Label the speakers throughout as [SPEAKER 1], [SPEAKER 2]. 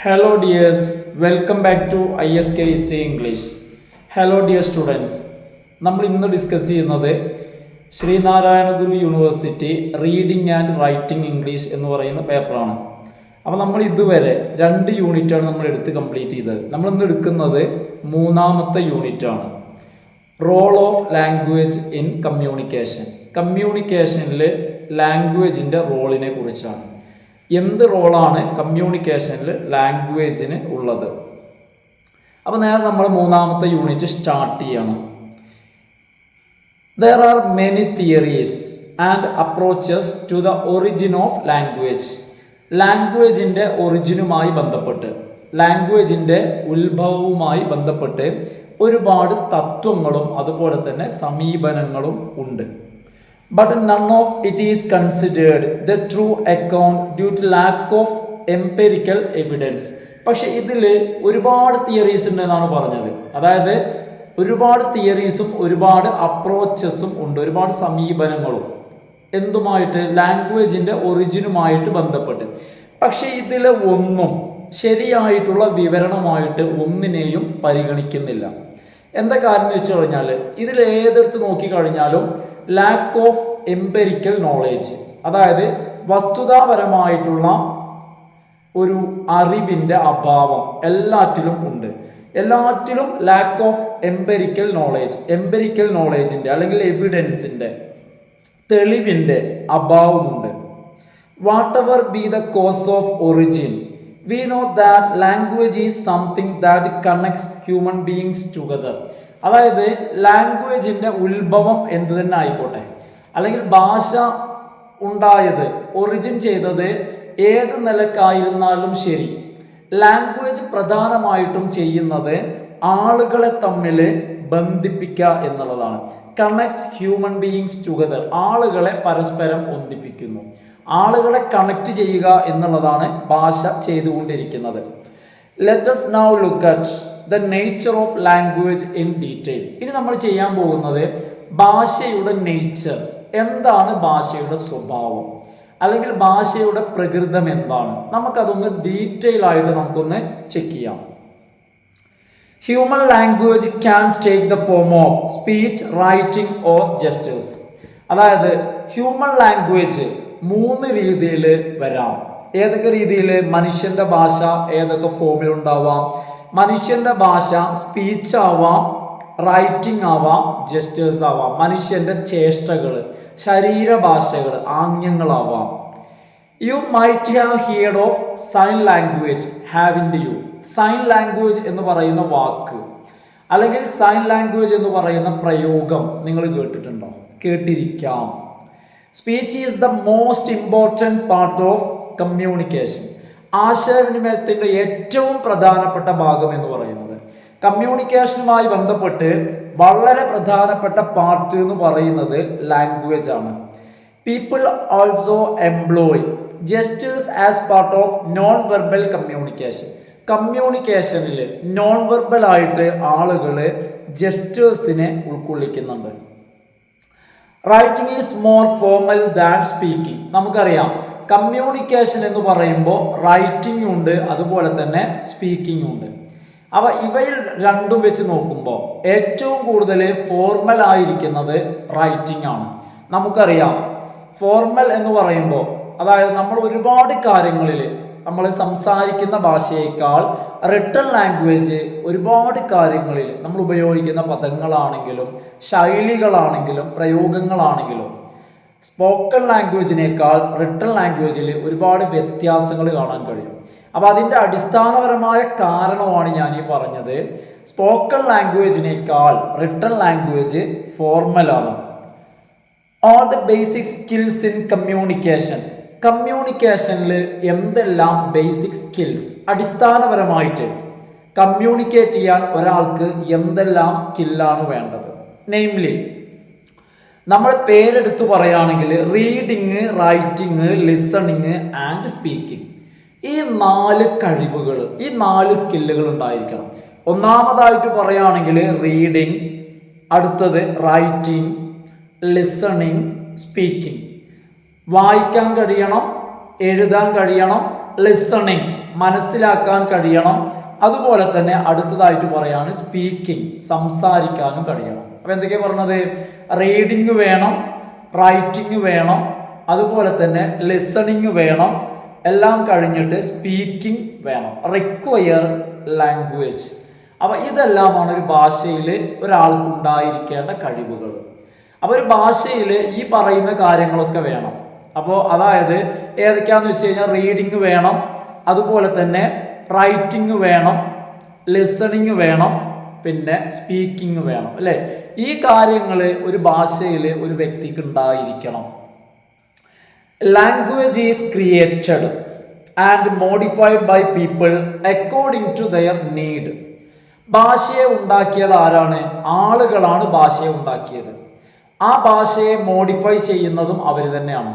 [SPEAKER 1] Hello dears, welcome back to ISKC English. Hello dear students. നമ്മൾ ഇന്ന് discuss ചെയ്യുന്നത് Sreenarayana Guru university reading and writing English എന്ന് പറയുന്ന പേപ്പറാണ്. അപ്പോൾ നമ്മൾ ഇതുവരെ 2 യൂണിറ്റാണ് നമ്മൾ എടുത്ത് കംപ്ലീറ്റ് ചെയ്തത്. നമ്മൾ ഇന്ന് എടുക്കുന്നത് 3-ാമത്തെ യൂണിറ്റാണ്. Role of language in communication. കമ്മ്യൂണിക്കേഷനിൽ ലാംഗ്വേജിൻ്റെ റോളിനെ കുറിച്ചാണ്. എന്ത് റോളാണ് കമ്മ്യൂണിക്കേഷനിൽ ലാംഗ്വേജിന് ഉള്ളത്? അപ്പോൾ നേരെ നമ്മൾ 3-ാമത്തെ യൂണിറ്റ് സ്റ്റാർട്ട് ചെയ്യണം. There are many theories and approaches to the origin of language. ലാംഗ്വേജിൻ്റെ ഒറിജിനുമായി ബന്ധപ്പെട്ട്, ലാംഗ്വേജിൻ്റെ ഉത്ഭവവുമായി ബന്ധപ്പെട്ട് ഒരുപാട് തത്വങ്ങളും അതുപോലെ തന്നെ സമീപനങ്ങളും ഉണ്ട്. But none of it is considered the true account due to lack of empirical evidence. പക്ഷെ ഇതിൽ ഒരുപാട് തിയറീസ് ഉണ്ട് എന്നാണ് പറഞ്ഞത്. അതായത് ഒരുപാട് തിയറീസും ഒരുപാട് അപ്രോച്ചസും ഉണ്ട്, ഒരുപാട് സമീപനങ്ങളും എന്തുമായിട്ട്, ലാംഗ്വേജിൻ്റെ ഒറിജിനുമായിട്ട് ബന്ധപ്പെട്ട്. പക്ഷെ ഇതിൽ ഒന്നും ശരിയായിട്ടുള്ള വിവരണമായിട്ട് ഒന്നിനെയും പരിഗണിക്കുന്നില്ല. എന്താ കാര്യം എന്ന് വെച്ച് കഴിഞ്ഞാൽ, ഇതിൽ ഏതെടുത്ത് നോക്കിക്കഴിഞ്ഞാലും ലാക്ക് ഓഫ് എംപെരിക്കൽ നോളേജ്, അതായത് വസ്തുതാപരമായിട്ടുള്ള ഒരു അറിവിൻ്റെ അഭാവം എല്ലാറ്റിലും ഉണ്ട്. എല്ലാറ്റിലും lack of empirical knowledge, empirical നോളേജിൻ്റെ അല്ലെങ്കിൽ എവിഡൻസിൻ്റെ, തെളിവിൻ്റെ അഭാവമുണ്ട്. Whatever be the cause of origin, we know that language is something that connects human beings together. അതായത് ലാംഗ്വേജിൻ്റെ ഉത്ഭവം എന്ത് തന്നെ ആയിക്കോട്ടെ, അല്ലെങ്കിൽ ഭാഷ ഉണ്ടായത്, ഒറിജിൻ ചെയ്തത് ഏത് നിലക്കായിരുന്നാലും ശരി, ലാംഗ്വേജ് പ്രധാനമായിട്ടും ചെയ്യുന്നത് ആളുകളെ തമ്മിൽ ബന്ധിപ്പിക്കുക എന്നുള്ളതാണ്. കണക്ട്സ് ഹ്യൂമൻ ബീയിങ്സ് ടുഗദർ, ആളുകളെ പരസ്പരം ഒന്നിപ്പിക്കുന്നു, ആളുകളെ കണക്ട് ചെയ്യുക എന്നുള്ളതാണ് ഭാഷ ചെയ്തുകൊണ്ടിരിക്കുന്നത്. Let us now look at the nature of language in detail. ഇനി നമ്മൾ ചെയ്യാൻ പോകുന്നത് ഭാഷയുടെ നേച്ചർ, എന്താണ് ഭാഷയുടെ സ്വഭാവം, അല്ലെങ്കിൽ ഭാഷയുടെ പ്രകൃതം എന്താണ്, നമുക്കതൊന്ന് ഡീറ്റെയിൽ ആയിട്ട് നമുക്കൊന്ന് ചെക്ക് ചെയ്യാം. Human language can take the form of speech, writing or gestures. അതായത് ഹ്യൂമൻ ലാംഗ്വേജ് 3 രീതിയിൽ വരാം. ഏതൊക്കെ രീതിയിൽ? മനുഷ്യന്റെ ഭാഷ ഏതൊക്കെ ഫോമിൽ ഉണ്ടാവാം? മനുഷ്യന്റെ ഭാഷ സ്പീച്ച് ആവാം, റൈറ്റിംഗ് ആവാം, ജെസ്റ്റേഴ്സ് ആവാം. മനുഷ്യന്റെ ചേഷ്ടകൾ, ശരീരഭാഷകൾ, ആംഗ്യങ്ങളാവാം. You might have heard of sign language, haven't you. Sign language എന്ന് പറയുന്ന വാക്ക് അല്ലെങ്കിൽ സൈൻ ലാംഗ്വേജ് എന്ന് പറയുന്ന പ്രയോഗം നിങ്ങൾ കേട്ടിട്ടുണ്ടോ? കേട്ടിരിക്കാം. Speech is the most important part of communication. ആശയവിനിമയത്തിൻ്റെ ഏറ്റവും പ്രധാനപ്പെട്ട ഭാഗം എന്ന് പറയുന്നത്, കമ്മ്യൂണിക്കേഷനുമായി ബന്ധപ്പെട്ട് വളരെ പ്രധാനപ്പെട്ട പാർട്ട് എന്ന് പറയുന്നത് ലാംഗ്വേജ് ആണ്. People also employ gestures as part of non verbal communication. കമ്മ്യൂണിക്കേഷനിൽ നോൺ വെർബൽ ആയിട്ട് ആളുകൾ ജെസ്റ്റേഴ്സിനെ ഉൾക്കൊള്ളിക്കുന്നുണ്ട്. Writing is more formal than speaking. നമുക്കറിയാം കമ്മ്യൂണിക്കേഷൻ എന്ന് പറയുമ്പോൾ റൈറ്റിംഗ് ഉണ്ട്, അതുപോലെ തന്നെ സ്പീക്കിംഗ് ഉണ്ട്. അപ്പോൾ ഇവയിൽ രണ്ടും വെച്ച് നോക്കുമ്പോൾ ഏറ്റവും കൂടുതൽ ഫോർമൽ ആയിരിക്കുന്നത് റൈറ്റിംഗ് ആണ്. നമുക്കറിയാം ഫോർമൽ എന്ന് പറയുമ്പോൾ, അതായത് നമ്മൾ ഒരുപാട് കാര്യങ്ങളിൽ നമ്മൾ സംസാരിക്കുന്ന ഭാഷയേക്കാൾ റിട്ടൺ ലാംഗ്വേജ് ഒരുപാട് കാര്യങ്ങളിൽ നമ്മൾ ഉപയോഗിക്കുന്ന പദങ്ങളാണെങ്കിലും ശൈലികളാണെങ്കിലും പ്രയോഗങ്ങളാണെങ്കിലും സ്പോക്കൺ ലാംഗ്വേജിനേക്കാൾ റിട്ടൺ ലാംഗ്വേജിൽ ഒരുപാട് വ്യത്യാസങ്ങൾ കാണാൻ കഴിയും. അപ്പോൾ അതിൻ്റെ അടിസ്ഥാനപരമായ കാരണമാണ് ഞാൻ ഈ പറഞ്ഞത്. സ്പോക്കൺ ലാംഗ്വേജിനേക്കാൾ റിട്ടൺ ലാംഗ്വേജ് ഫോർമലാണ്. All the basic skills in communication. കമ്മ്യൂണിക്കേഷനിൽ എന്തെല്ലാം ബേസിക് സ്കിൽസ്, അടിസ്ഥാനപരമായിട്ട് കമ്മ്യൂണിക്കേറ്റ് ചെയ്യാൻ ഒരാൾക്ക് എന്തെല്ലാം സ്കില്ലാണ് വേണ്ടത്? നെയിംലി നമ്മൾ പേരെടുത്ത് പറയുകയാണെങ്കിൽ reading, writing, listening and speaking. ഈ 4 കഴിവുകൾ, ഈ 4 സ്കില്ലുകൾ ഉണ്ടായിരിക്കണം. ഒന്നാമതായിട്ട് പറയുകയാണെങ്കിൽ റീഡിങ്, അടുത്തത് റൈറ്റിംഗ്, ലിസണിങ്, സ്പീക്കിംഗ്. വായിക്കാൻ കഴിയണം, എഴുതാൻ കഴിയണം, ലിസണിങ് മനസ്സിലാക്കാൻ കഴിയണം. അതുപോലെ തന്നെ അടുത്തതായിട്ട് പറയാണ് സ്പീക്കിംഗ്, സംസാരിക്കാനും കഴിയണം. അപ്പൊ എന്തൊക്കെയാ പറഞ്ഞത്? റീഡിങ് വേണം, റൈറ്റിംഗ് വേണം, അതുപോലെ തന്നെ ലിസണിങ് വേണം, എല്ലാം കഴിഞ്ഞിട്ട് സ്പീക്കിംഗ് വേണം. Require language. അപ്പൊ ഇതെല്ലാമാണ് ഒരു ഭാഷയിൽ ഒരാൾക്ക് ഉണ്ടായിരിക്കേണ്ട കഴിവുകൾ. അപ്പൊ ഒരു ഭാഷയിൽ ഈ പറയുന്ന കാര്യങ്ങളൊക്കെ വേണം. അപ്പോൾ അതായത് ഏതൊക്കെയാന്ന് വെച്ച് കഴിഞ്ഞാൽ റീഡിങ് വേണം, അതുപോലെ തന്നെ റൈറ്റിംഗ് വേണം, ലിസണിങ് വേണം, പിന്നെ സ്പീക്കിംഗ് വേണം, അല്ലേ? ഈ കാര്യങ്ങൾ ഒരു ഭാഷയിൽ ഒരു വ്യക്തിക്ക് ഉണ്ടായിരിക്കണം. Language is created and modified by people according to their need. ഭാഷയെ ഉണ്ടാക്കിയത് ആരാണ്? ആളുകളാണ് ഭാഷയെ ഉണ്ടാക്കിയത്. ആ ഭാഷയെ മോഡിഫൈ ചെയ്യുന്നതും അവർ തന്നെയാണ്.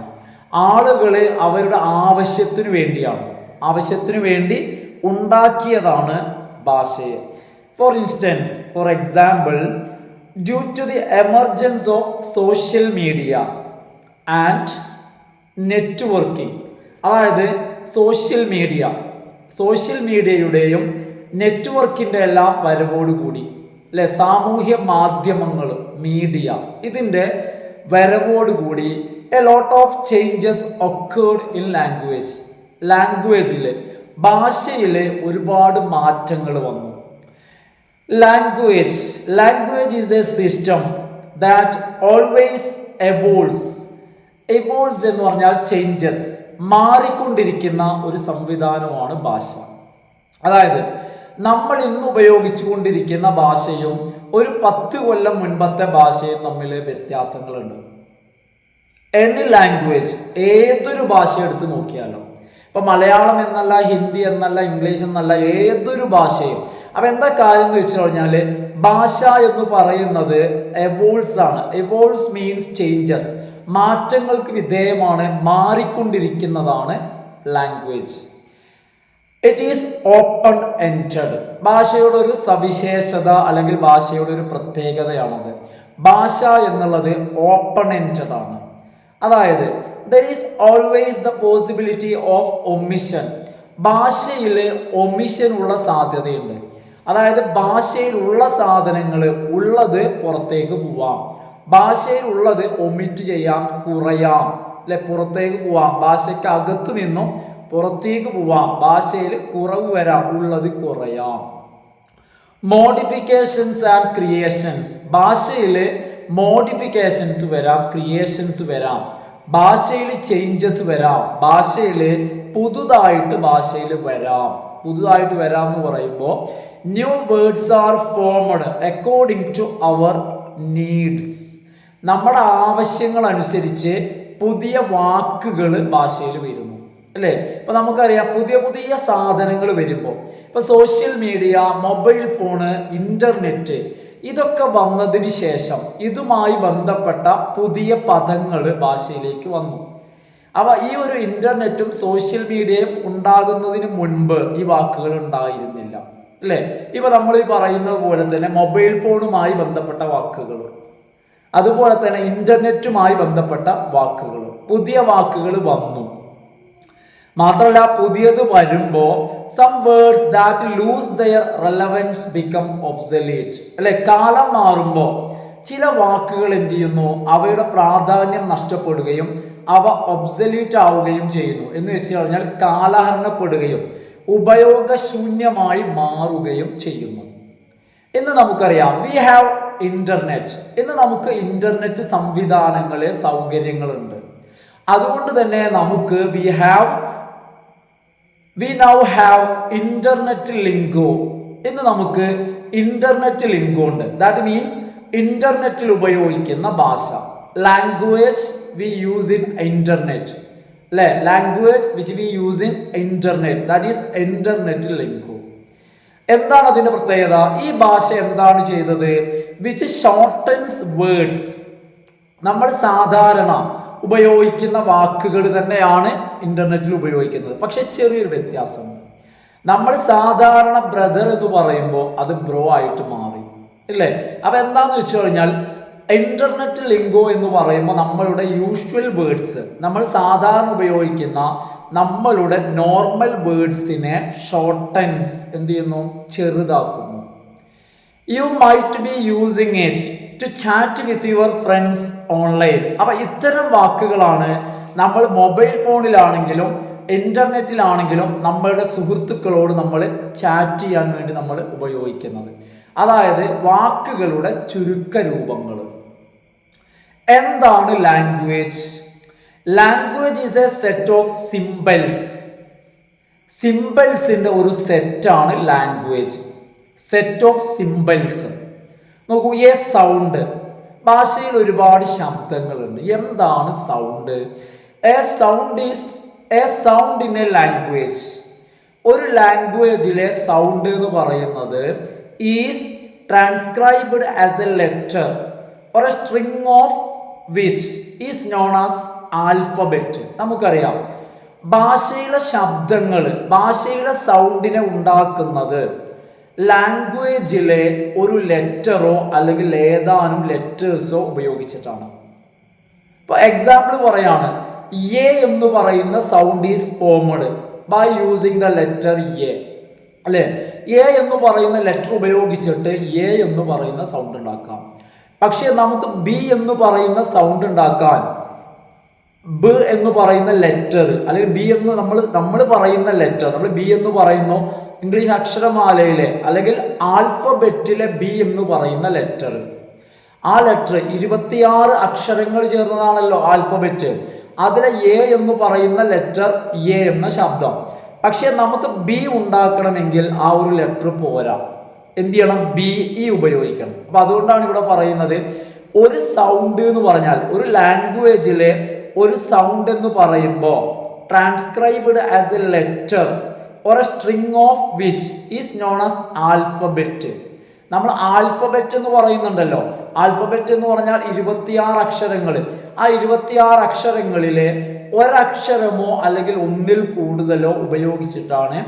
[SPEAKER 1] ആളുകൾ അവരുടെ ആവശ്യത്തിനു വേണ്ടിയാണ്, ആവശ്യത്തിനു വേണ്ടി ഉണ്ടാക്കിയതാണ് ഭാഷയെ. For example, due to the emergence of social media and networking, അതായത് സോഷ്യൽ മീഡിയയുടെയും നെറ്റ്വർക്കിൻ്റെ എല്ലാം വരവോടുകൂടി, അല്ലെ, സാമൂഹ്യ മാധ്യമങ്ങൾ, മീഡിയ, ഇതിൻ്റെ വരവോടുകൂടി a lot of changes occurred in ലാംഗ്വേജിൽ ഭാഷയിൽ ഒരുപാട് മാറ്റങ്ങൾ വന്നു. Language is a system that always evolves എന്ന് പറഞ്ഞാൽ ചേഞ്ചസ്, മാറിക്കൊണ്ടിരിക്കുന്ന ഒരു സംവിധാനമാണ് ഭാഷ. അതായത് നമ്മൾ ഇന്ന് ഉപയോഗിച്ചു കൊണ്ടിരിക്കുന്ന ഭാഷയും ഒരു 10 കൊല്ലം മുൻപത്തെ ഭാഷയും തമ്മിൽ വ്യത്യാസങ്ങളുണ്ട്. എനി ലാംഗ്വേജ്, ഏതൊരു ഭാഷ എടുത്ത് നോക്കിയാലും, ഇപ്പൊ മലയാളം എന്നല്ല, ഹിന്ദി എന്നല്ല, ഇംഗ്ലീഷ് എന്നല്ല, ഏതൊരു ഭാഷയും. അപ്പൊ എന്താ കാര്യം എന്ന് വെച്ച് കഴിഞ്ഞാൽ ഭാഷ എന്ന് പറയുന്നത് എവോൾവ്സ് ആണ്. എവോൾവ്സ് മീൻസ് ചേഞ്ചസ്, മാറ്റങ്ങൾക്ക് വിധേയമാണ്, മാറിക്കൊണ്ടിരിക്കുന്നതാണ് language. It is open ended. ഭാഷയുടെ ഒരു സവിശേഷത അല്ലെങ്കിൽ ഭാഷയുടെ ഒരു പ്രത്യേകതയാണത്. ഭാഷ എന്നുള്ളത് ഓപ്പൺ എൻഡഡ് ആണ്. അതായത് there is always the possibility of omission. ഭാഷയിൽ ഒമിഷൻ ഉള്ള സാധ്യതയുണ്ട്. അതായത് ഭാഷയിലുള്ള സാധനങ്ങൾ ഉള്ളത് പുറത്തേക്ക് പോവാം, ഭാഷയിൽ ഉള്ളത് ഒമിറ്റ് ചെയ്യാം, കുറയാം, അല്ലെ, പുറത്തേക്ക് പോവാം. ഭാഷയ്ക്ക് അകത്തു നിന്നും പുറത്തേക്ക് പോവാം, ഭാഷയിൽ കുറവ് വരാം, ഉള്ളത് കുറയാം. Modifications and creations. ഭാഷയിൽ മോഡിഫിക്കേഷൻസ് വരാം, ക്രിയേഷൻസ് വരാം, ഭാഷയിൽ ചേഞ്ചസ് വരാം, ഭാഷയിൽ പുതുതായിട്ട് വരാം എന്ന് പറയുമ്പോൾ new words are formed according to our needs. നമ്മുടെ ആവശ്യങ്ങൾ അനുസരിച്ച് പുതിയ വാക്കുകൾ ഭാഷയിൽ വരുന്നു, അല്ലേ? ഇപ്പൊ നമുക്കറിയാം പുതിയ സാധനങ്ങൾ വരുമ്പോൾ, ഇപ്പൊ social media, mobile phone, internet, ഇതൊക്കെ വന്നതിന് ശേഷം ഇതുമായി ബന്ധപ്പെട്ട പുതിയ പദങ്ങൾ ഭാഷയിലേക്ക് വന്നു. അപ്പൊ ഈ ഒരു ഇന്റർനെറ്റും സോഷ്യൽ മീഡിയയും ഉണ്ടാകുന്നതിന് മുൻപ് ഈ വാക്കുകൾ ഉണ്ടായിരുന്നില്ല, അല്ലേ? ഇപ്പൊ നമ്മൾ ഈ പറയുന്നത് പോലെ തന്നെ മൊബൈൽ ഫോണുമായി ബന്ധപ്പെട്ട വാക്കുകൾ, അതുപോലെ തന്നെ ഇന്റർനെറ്റുമായി ബന്ധപ്പെട്ട വാക്കുകൾ, പുതിയ വാക്കുകൾ വന്നു. മാത്രമല്ല പുതിയത് വരുമ്പോൾ some words that lose their relevance become obsolete, അല്ലെ? കാലം മാറുമ്പോൾ ചില വാക്കുകൾ എന്ത് ചെയ്യുന്നു? അവയുടെ പ്രാധാന്യം നഷ്ടപ്പെടുകയും അവ ഒബ്സൊലീറ്റ് ആവുകയും ചെയ്യുന്നു. എന്ന് വെച്ച് കഴിഞ്ഞാൽ കാലഹരണപ്പെടുകയും ഉപയോഗശൂന്യമായി മാറുകയും ചെയ്യുന്നു. ഇന്ന് നമുക്കറിയാം വി ഹാവ് ഇന്റർനെറ്റ്. ഇന്ന് നമുക്ക് ഇന്റർനെറ്റ് സംവിധാനങ്ങളെ സൗകര്യങ്ങളുണ്ട്. അതുകൊണ്ട് തന്നെ നമുക്ക് വി നൗ ഹാവ് ഇന്റർനെറ്റ് ലിങ്കോ. ഇന്ന് നമുക്ക് ഇന്റർനെറ്റ് ലിങ്കോ ഉണ്ട്. ദാറ്റ് മീൻസ് ഇന്റർനെറ്റിൽ ഉപയോഗിക്കുന്ന ഭാഷ. Language we use in internet, അല്ലെ? Language which we use in internet, that is internet lingo. എന്താണ് അതിന്റെ പ്രത്യേകത? ഈ ഭാഷ എന്താണ് ചെയ്തത്? Which shortens words. നമ്മൾ സാധാരണ ഉപയോഗിക്കുന്ന വാക്കുകൾ തന്നെയാണ് ഇന്റർനെറ്റിൽ ഉപയോഗിക്കുന്നത്. പക്ഷെ ചെറിയൊരു വ്യത്യാസമുണ്ട്. നമ്മൾ സാധാരണ ബ്രദർ എന്ന് പറയുമ്പോൾ അത് ബ്രോ ആയിട്ട് മാറി, ഇല്ലേ? അപ്പൊ എന്താന്ന് വെച്ച് കഴിഞ്ഞാൽ ഇന്റർനെറ്റ് ലിങ്കോ എന്ന് പറയുമ്പോൾ നമ്മളുടെ യൂഷ്വൽ വേർഡ്സ്, നമ്മൾ സാധാരണ ഉപയോഗിക്കുന്ന നമ്മളുടെ നോർമൽ വേർഡ്സിനെ ഷോർട്ടൻസ് എന്ത് ചെയ്യുന്നു, ചെറുതാക്കുന്നു. You might be using it to chat with your friends online. അപ്പൊ ഇത്തരം വാക്കുകളാണ് നമ്മൾ മൊബൈൽ ഫോണിലാണെങ്കിലും ഇന്റർനെറ്റിലാണെങ്കിലും നമ്മളുടെ സുഹൃത്തുക്കളോട് നമ്മൾ ചാറ്റ് ചെയ്യാൻ വേണ്ടി നമ്മൾ ഉപയോഗിക്കുന്നത്. അതായത് വാക്കുകളുടെ ചുരുക്ക രൂപങ്ങൾ. എന്താണ് language? Language is a set of symbols. സിംബൽസിന്റെ ഒരു സെറ്റാണ് ലാംഗ്വേജ്. Set of symbols. നോക്കൂ, എ സൗണ്ട്. ഭാഷയിൽ ഒരുപാട് ശബ്ദങ്ങളുണ്ട്. എന്താണ് sound? A sound is a sound in a language. ഒരു ലാംഗ്വേജിലെ സൗണ്ട് എന്ന് പറയുന്നത് is transcribed as a letter or a string of which is known as alphabet. നമുക്കറിയാം, ഭാഷയിലെ ശബ്ദങ്ങൾ, ഭാഷയിലെ സൗണ്ടിനെ ഉണ്ടാക്കുന്നത് ലാംഗ്വേജിലെ ഒരു ലെറ്ററോ അല്ലെങ്കിൽ ഏതാനും ലെറ്റേഴ്സോ ഉപയോഗിച്ചിട്ടാണ്. ഇപ്പൊ എക്സാമ്പിൾ പറയാണ്, എ എന്ന് പറയുന്ന sound is formed by using the letter A. അല്ലെ, എ എന്ന് പറയുന്ന ലെറ്റർ ഉപയോഗിച്ചിട്ട് എ എന്ന് പറയുന്ന സൗണ്ട് ഉണ്ടാക്കാം. പക്ഷെ നമുക്ക് ബി എന്ന് പറയുന്ന സൗണ്ട് ഉണ്ടാക്കാൻ ബ് എന്ന് പറയുന്ന ലെറ്റർ അല്ലെങ്കിൽ ബി എന്ന് നമ്മൾ പറയുന്ന ലെറ്റർ, നമ്മൾ ബി എന്ന് പറയുന്നു ഇംഗ്ലീഷ് അക്ഷരമാലയിലെ അല്ലെങ്കിൽ ആൽഫബറ്റിലെ ബി എന്ന് പറയുന്ന ലെറ്റർ. ആ ലെറ്റർ 26 അക്ഷരങ്ങൾ ചേർന്നതാണല്ലോ ആൽഫബറ്റ്. അതിലെ എ എന്ന് പറയുന്ന ലെറ്റർ എ എന്ന ശബ്ദം. പക്ഷെ നമുക്ക് ബി ഉണ്ടാക്കണമെങ്കിൽ ആ ഒരു ലെറ്റർ പോരാ. എന്ത് ചെയ്യണം? ബി ഇ ഉപയോഗിക്കണം. അപ്പൊ അതുകൊണ്ടാണ് ഇവിടെ പറയുന്നത് ഒരു സൗണ്ട് എന്ന് പറഞ്ഞാൽ ഒരു ലാംഗ്വേജിലെ ഒരു സൗണ്ട് എന്ന് പറയുമ്പോൾ transcribed as a letter or a string of which is known as alphabet. നമ്മൾ ആൽഫബറ്റ് എന്ന് പറയുന്നുണ്ടല്ലോ. ആൽഫബറ്റ് എന്ന് പറഞ്ഞാൽ 26 അക്ഷരങ്ങൾ. ആ 26 അക്ഷരങ്ങളിലെ ഒരക്ഷരമോ അല്ലെങ്കിൽ ഒന്നിൽ കൂടുതലോ ഉപയോഗിച്ചിട്ടാണ്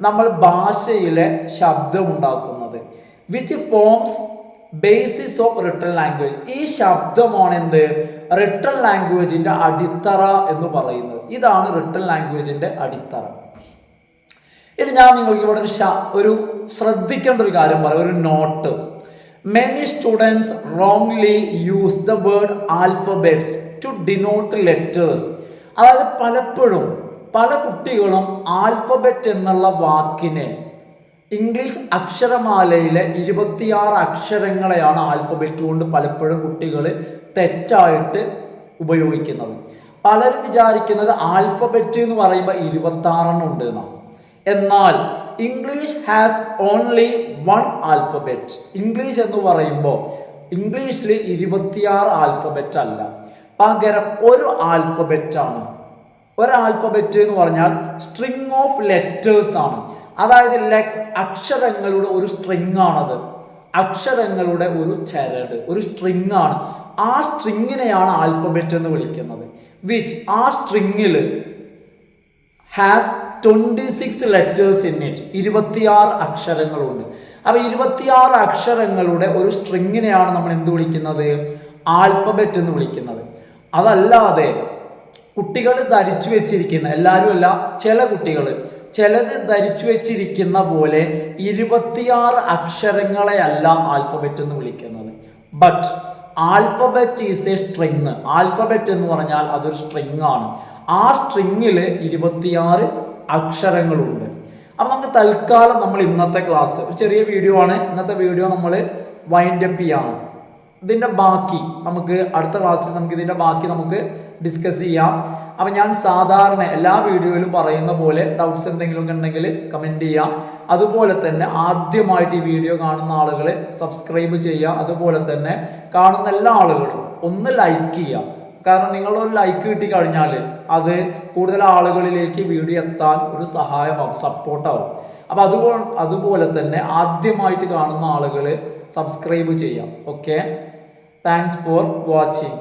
[SPEAKER 1] നമ്മൾ ഭാഷയിലെ ശബ്ദം ഉണ്ടാക്കുന്നത്. Which forms basis of written language. ഈ ശബ്ദമാണ് എന്ത്? റിട്ടൺ ലാംഗ്വേജിന്റെ അടിത്തറ എന്ന് പറയുന്നത്. ഇതാണ് റിട്ടൺ ലാംഗ്വേജിന്റെ അടിത്തറ. ഇനി ഞാൻ നിങ്ങൾക്ക് ഇവിടെ ഒരു ശ്രദ്ധിക്കേണ്ട ഒരു കാര്യം പറയാം, ഒരു note. Many students wrongly use the word alphabets to denote letters. അതായത് പലപ്പോഴും പല കുട്ടികളും ആൽഫബറ്റ് എന്നുള്ള വാക്കിനെ ഇംഗ്ലീഷ് അക്ഷരമാലയിലെ 26 അക്ഷരങ്ങളെയാണ് ആൽഫബറ്റ് കൊണ്ട് പലപ്പോഴും കുട്ടികൾ തെറ്റായിട്ട് ഉപയോഗിക്കുന്നത്. പലരും വിചാരിക്കുന്നത് ആൽഫബറ്റ് എന്ന് പറയുമ്പോൾ 26 ഉണ്ട് എന്നാണ്. എന്നാൽ English has only 1 alphabet. English എന്ന് പറയുമ്പോൾ ഇംഗ്ലീഷിൽ 26 ആൽഫബറ്റ് അല്ല, പകരം ഒരു ആൽഫബറ്റ് ആണ്. ഒരു ആൽഫബറ്റ് എന്ന് പറഞ്ഞാൽ സ്ട്രിങ് ഓഫ് ലെറ്റേഴ്സ് ആണ്. അതായത് അക്ഷരങ്ങളുടെ ഒരു സ്ട്രിങ് ആണത്. അക്ഷരങ്ങളുടെ ഒരു ചരട്, ഒരു സ്ട്രിങ് ആണ്. ആ സ്ട്രിങ്ങിനെയാണ് ആൽഫബറ്റ് എന്ന് വിളിക്കുന്നത്. വിച്ച് ആ സ്ട്രിങ്ങിൽ ഹാസ് 26 ലെറ്റേഴ്സ് ഇൻ ഇറ്റ്. 26 അക്ഷരങ്ങളുണ്ട്. അപ്പൊ 26 അക്ഷരങ്ങളുടെ ഒരു സ്ട്രിങ്ങിനെയാണ് നമ്മൾ എന്ത് വിളിക്കുന്നത്? ആൽഫബറ്റ് എന്ന് വിളിക്കുന്നത്. അതല്ലാതെ കുട്ടികൾ ധരിച്ചു വെച്ചിരിക്കുന്ന, എല്ലാവരും അല്ല, ചില കുട്ടികൾ ചിലത് ധരിച്ചു വെച്ചിരിക്കുന്ന പോലെ 26 അക്ഷരങ്ങളെ അല്ല ആൽഫബറ്റ് എന്ന് വിളിക്കുന്നത്. But alphabet is A string. Alphabet എന്ന് പറഞ്ഞാൽ അതൊരു സ്ട്രിങ് ആണ്. ആ സ്ട്രിങ്ങിൽ 26 അക്ഷരങ്ങളുണ്ട്. അപ്പൊ നമുക്ക് തൽക്കാലം നമ്മൾ ഇന്നത്തെ ക്ലാസ് ഒരു ചെറിയ വീഡിയോ ആണ്. ഇന്നത്തെ വീഡിയോ നമ്മൾ വൈൻഡ് അപ്പ് ചെയ്യാണ്. ഇതിന്റെ ബാക്കി നമുക്ക് അടുത്ത ക്ലാസ്സിൽ ഇതിന്റെ ബാക്കി നമുക്ക് ഡിസ്കസ് ചെയ്യാം. അപ്പൊ ഞാൻ സാധാരണ എല്ലാ വീഡിയോയിലും പറയുന്ന പോലെ ഡൗട്ട്സ് എന്തെങ്കിലും ഉണ്ടെങ്കിൽ കമന്റ് ചെയ്യാം. അതുപോലെ തന്നെ ആദ്യമായിട്ട് ഈ വീഡിയോ കാണുന്ന ആളുകൾ സബ്സ്ക്രൈബ് ചെയ്യുക. അതുപോലെ തന്നെ കാണുന്ന എല്ലാ ആളുകളും ഒന്ന് ലൈക്ക് ചെയ്യുക. കാരണം നിങ്ങളുടെ ഒരു ലൈക്ക് കിട്ടിക്കഴിഞ്ഞാൽ അത് കൂടുതൽ ആളുകളിലേക്ക് വീഡിയോ എത്താൻ ഒരു സഹായമാവും, സപ്പോർട്ടാവും. അപ്പൊ അതുപോലെ തന്നെ ആദ്യമായിട്ട് കാണുന്ന ആളുകൾ സബ്സ്ക്രൈബ് ചെയ്യാം. Okay, thanks for watching.